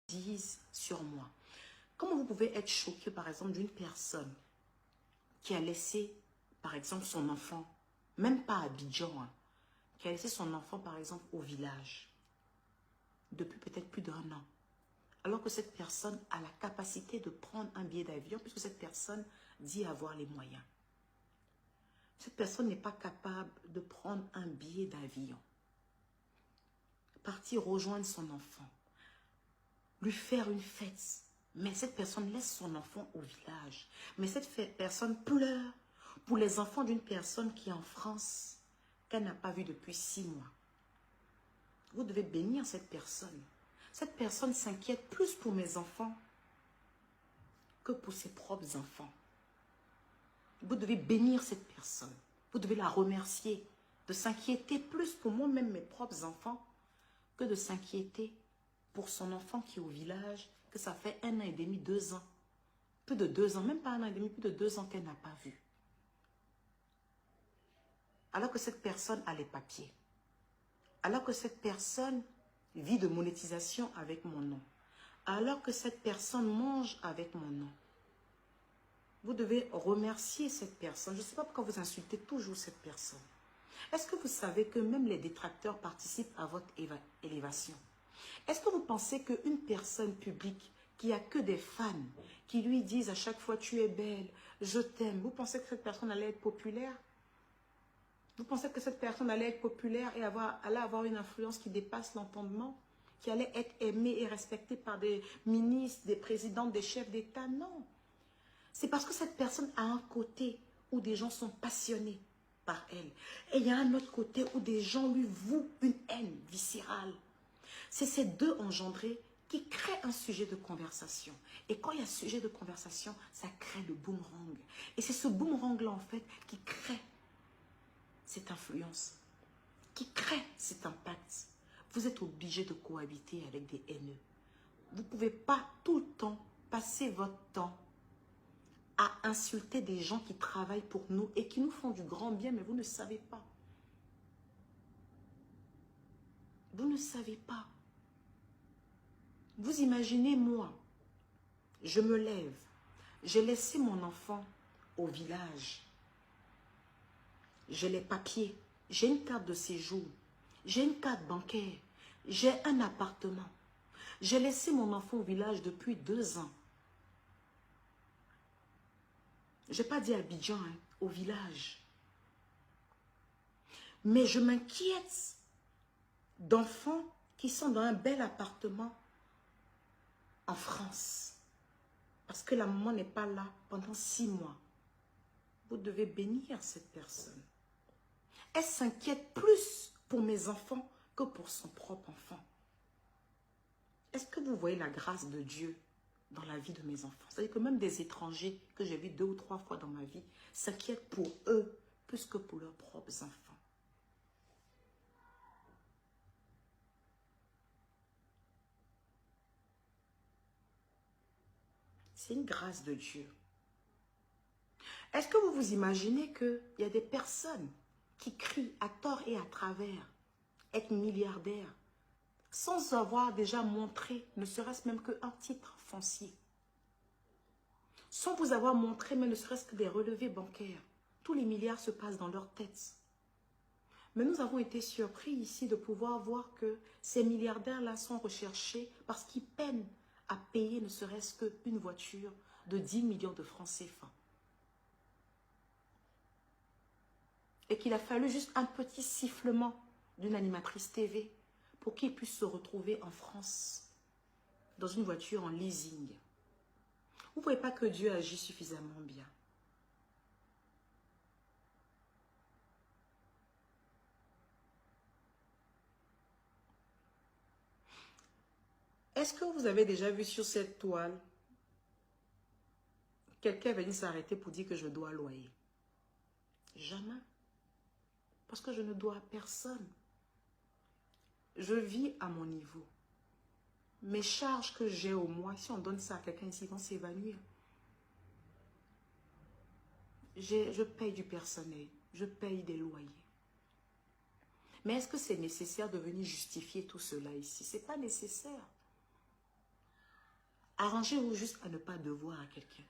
disent sur moi. Comment vous pouvez être choqué, par exemple, d'une personne qui a laissé, par exemple, son enfant, même pas à Abidjan, hein, qui a laissé son enfant, par exemple, au village, depuis peut-être plus d'1 an, alors que cette personne a la capacité de prendre un billet d'avion, puisque cette personne dit avoir les moyens. Cette personne n'est pas capable de prendre un billet d'avion, partir rejoindre son enfant, lui faire une fête. Mais cette personne laisse son enfant au village. Mais cette personne pleure pour les enfants d'une personne qui est en France, qu'elle n'a pas vue depuis 6 mois. Vous devez bénir cette personne. Cette personne s'inquiète plus pour mes enfants que pour ses propres enfants. Vous devez bénir cette personne. Vous devez la remercier de s'inquiéter plus pour moi-même, mes propres enfants, que de s'inquiéter pour son enfant qui est au village, que ça fait 1 an et demi, 2 ans. Plus de 2 ans, même pas 1 an et demi, plus de 2 ans qu'elle n'a pas vu. Alors que cette personne a les papiers. Alors que cette personne vit de monétisation avec mon nom. Alors que cette personne mange avec mon nom. Vous devez remercier cette personne. Je ne sais pas pourquoi vous insultez toujours cette personne. Est-ce que vous savez que même les détracteurs participent à votre élévation? Est-ce que vous pensez qu'une personne publique qui a que des fans, qui lui disent à chaque fois « tu es belle, je t'aime », vous pensez que cette personne allait être populaire? Vous pensez que cette personne allait être populaire et allait avoir une influence qui dépasse l'entendement? Qui allait être aimée et respectée par des ministres, des présidents, des chefs d'État? Non. C'est parce que cette personne a un côté où des gens sont passionnés par elle. Et il y a un autre côté où des gens lui vouent une haine viscérale. C'est ces deux engendrés qui créent un sujet de conversation. Et quand il y a sujet de conversation, ça crée le boomerang. Et c'est ce boomerang-là, en fait, qui crée cette influence, qui crée cet impact. Vous êtes obligé de cohabiter avec des haineux. Vous ne pouvez pas tout le temps passer votre temps à insulter des gens qui travaillent pour nous et qui nous font du grand bien, mais vous ne savez pas. Vous ne savez pas. Vous imaginez, moi, je me lève, j'ai laissé mon enfant au village, j'ai les papiers, j'ai une carte de séjour, j'ai une carte bancaire, j'ai un appartement. J'ai laissé mon enfant au village depuis 2 ans. Je n'ai pas dit Abidjan, hein, au village. Mais je m'inquiète d'enfants qui sont dans un bel appartement en France. Parce que la maman n'est pas là pendant 6 mois. Vous devez bénir cette personne. Elle s'inquiète plus pour mes enfants que pour son propre enfant. Est-ce que vous voyez la grâce de Dieu dans la vie de mes enfants? C'est-à-dire que même des étrangers que j'ai vus 2 ou 3 fois dans ma vie s'inquiètent pour eux plus que pour leurs propres enfants. C'est une grâce de Dieu. Est-ce que vous vous imaginez qu'il y a des personnes qui crient à tort et à travers être milliardaires sans avoir déjà montré, ne serait-ce même qu'un titre foncier, sans vous avoir montré, mais ne serait-ce que des relevés bancaires? Tous les milliards se passent dans leur tête. Mais nous avons été surpris ici de pouvoir voir que ces milliardaires-là sont recherchés parce qu'ils peinent à payer ne serait-ce qu'une voiture de 10 millions de francs CFA. Et qu'il a fallu juste un petit sifflement d'une animatrice TV pour qu'ils puissent se retrouver en France dans une voiture en leasing. Vous ne voyez pas que Dieu agit suffisamment bien. Est-ce que vous avez déjà vu sur cette toile quelqu'un venir s'arrêter pour dire que je dois loyer? Jamais. Parce que je ne dois à personne. Je vis à mon niveau. Mes charges que j'ai au mois, si on donne ça à quelqu'un ici, ils vont s'évanouir. Je paye du personnel, je paye des loyers. Mais est-ce que c'est nécessaire de venir justifier tout cela ici? Ce n'est pas nécessaire. Arrangez-vous juste à ne pas devoir à quelqu'un.